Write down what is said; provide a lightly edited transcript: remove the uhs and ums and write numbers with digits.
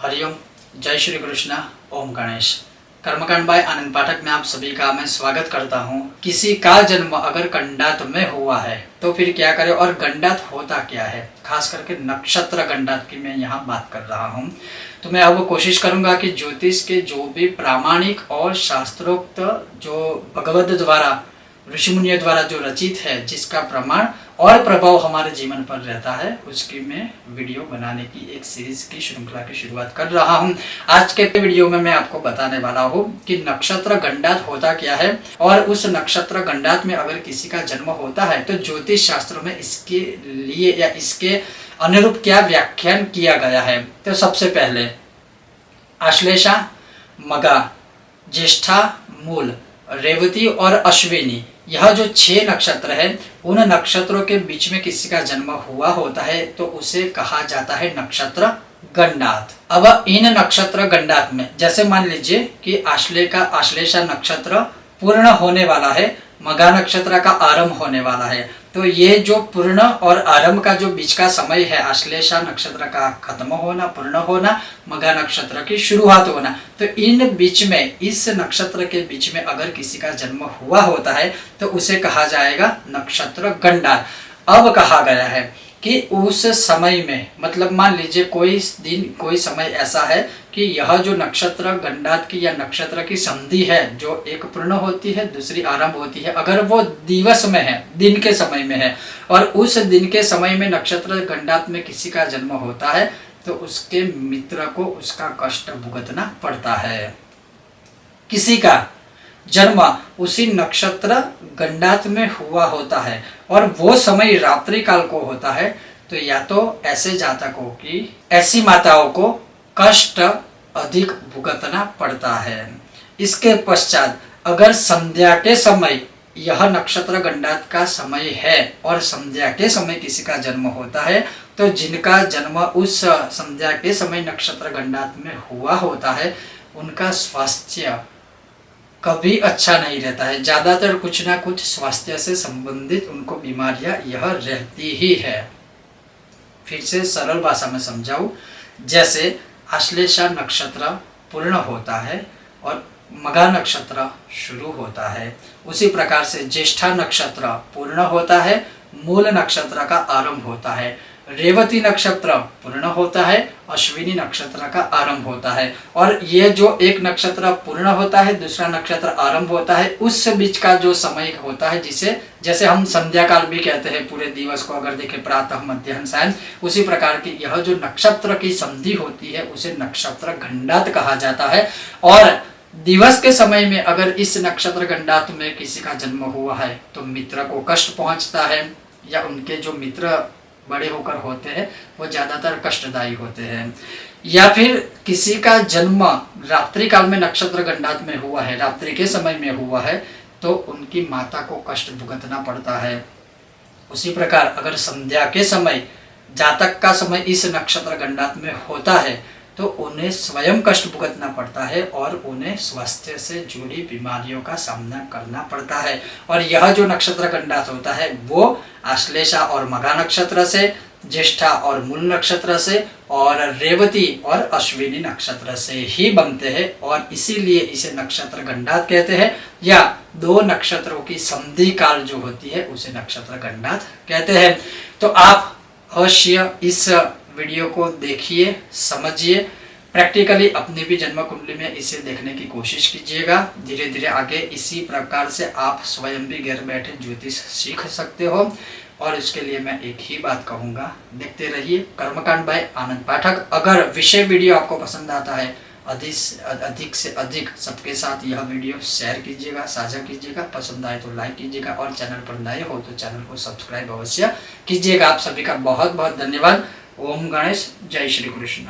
हरिओम, जय श्री कृष्णा, ओम गणेश। कर्मकांड बाय आनंद पाठक में आप सभी का मैं स्वागत करता हूँ। किसी का जन्म अगर गंडात में हुआ है तो फिर क्या करें, और गंडात होता क्या है, खास करके नक्षत्र गंडात की मैं यहाँ बात कर रहा हूँ। तो मैं अब कोशिश करूंगा कि ज्योतिष के जो भी प्रामाणिक और शास्त्रोक्त जो भगवत द्वारा ऋषि मुनियों द्वारा जो रचित है, जिसका प्रमाण और प्रभाव हमारे जीवन पर रहता है, उसकी मैं वीडियो बनाने की एक सीरीज की श्रृंखला की शुरुआत कर रहा हूं। आज के वीडियो में मैं आपको बताने वाला हूं कि नक्षत्र गंडात होता क्या है, और उस नक्षत्र गंडात में अगर किसी का जन्म होता है तो ज्योतिष शास्त्र में इसके लिए या इसके अनुरूप क्या व्याख्यान किया गया है। तो सबसे पहले आश्लेषा, मगा, ज्येष्ठा, मूल, रेवती और अश्विनी, यह जो 6 नक्षत्र है, उन नक्षत्रों के बीच में किसी का जन्म हुआ होता है तो उसे कहा जाता है नक्षत्र गंडात। अब इन नक्षत्र गंडात में जैसे मान लीजिए कि आश्लेषा नक्षत्र पूर्ण होने वाला है, मगा नक्षत्र का आरंभ होने वाला है, तो ये जो पूर्ण और आरंभ का जो बीच का समय है, आश्लेषा नक्षत्र का खत्म होना, पूर्ण होना, मगा नक्षत्र की शुरुआत होना, तो इन बीच में, इस नक्षत्र के बीच में अगर किसी का जन्म हुआ होता है तो उसे कहा जाएगा नक्षत्र गंडात। अब कहा गया है कि उस समय में, मतलब मान लीजिए कोई दिन कोई समय ऐसा है कि यह जो नक्षत्र गंडात की या नक्षत्र की संधि है, जो एक पूर्ण होती है दूसरी आरंभ होती है, अगर वो दिवस में है, दिन के समय में है, और उस दिन के समय में नक्षत्र गंडात में किसी का जन्म होता है तो उसके मित्र को उसका कष्ट भुगतना पड़ता है। किसी का जन्म उसी नक्षत्र गंडात में हुआ होता है और वो समय रात्रि काल को होता है, तो या तो ऐसे जातकों की, ऐसी माताओं को कष्ट अधिक भुगतना पड़ता है। इसके पश्चात अगर संध्या के समय, यह नक्षत्र गंडात का समय है और संध्या के समय किसी का जन्म होता है, तो जिनका जन्म उस संध्या के समय नक्षत्र गंडात में हुआ होता है उनका स्वास्थ्य कभी अच्छा नहीं रहता है। ज्यादातर कुछ ना कुछ स्वास्थ्य से संबंधित उनको बीमारियां यह रहती ही है। फिर से सरल भाषा में समझाऊं, जैसे आश्लेषा नक्षत्र पूर्ण होता है और मगा नक्षत्र शुरू होता है, उसी प्रकार से ज्येष्ठा नक्षत्र पूर्ण होता है, मूल नक्षत्र का आरंभ होता है, रेवती नक्षत्र पूर्ण होता है, अश्विनी नक्षत्र का आरंभ होता है, और ये जो एक नक्षत्र पूर्ण होता है, दूसरा नक्षत्र आरंभ होता है, उस बीच का जो समय होता है, जिसे जैसे हम संध्या काल भी कहते हैं, पूरे दिवस को अगर देखें, प्रातः मध्याह्न सायं, उसी प्रकार की यह जो नक्षत्र की संधि होती है उसे नक्षत्र गंडात कहा जाता है। और दिवस के समय में अगर इस नक्षत्र गंडात में किसी का जन्म हुआ है तो मित्र को कष्ट पहुंचता है, या उनके जो मित्र बड़े होकर होते हैं वो ज्यादातर कष्टदायी होते हैं। या फिर किसी का जन्म रात्रि काल में नक्षत्र गंडात में हुआ है, रात्रि के समय में हुआ है, तो उनकी माता को कष्ट भुगतना पड़ता है। उसी प्रकार अगर संध्या के समय, जातक का समय इस नक्षत्र गंडात में होता है तो उन्हें स्वयं कष्ट भुगतना पड़ता है और उन्हें स्वास्थ्य से जुड़ी बीमारियों का सामना करना पड़ता है। और यह जो नक्षत्र गंडात होता है वो आश्लेषा और मगा नक्षत्र से, ज्येष्ठा और मूल नक्षत्र से, और रेवती और अश्विनी नक्षत्र से ही बनते हैं, और इसीलिए इसे नक्षत्र गंडात कहते हैं, या 2 नक्षत्रों की संधि काल जो होती है उसे नक्षत्र गंडात कहते हैं। तो आप अवश्य इस वीडियो को देखिए, समझिए, प्रैक्टिकली अपनी भी जन्म कुंडली में इसे देखने की कोशिश कीजिएगा। धीरे धीरे आगे इसी प्रकार से आप स्वयं भी घर बैठे ज्योतिष सीख सकते हो। और इसके लिए मैं एक ही बात कहूँगा, देखते रहिए कर्मकांड बाय आनंद पाठक। अगर विषय वीडियो आपको पसंद आता है, अधिक से अधिक सबके साथ यह वीडियो शेयर कीजिएगा, साझा कीजिएगा, पसंद आए तो लाइक कीजिएगा, और चैनल पर नए हो तो चैनल को सब्सक्राइब अवश्य कीजिएगा। आप सभी का बहुत बहुत धन्यवाद। ओम गणेश, जय श्री कृष्ण।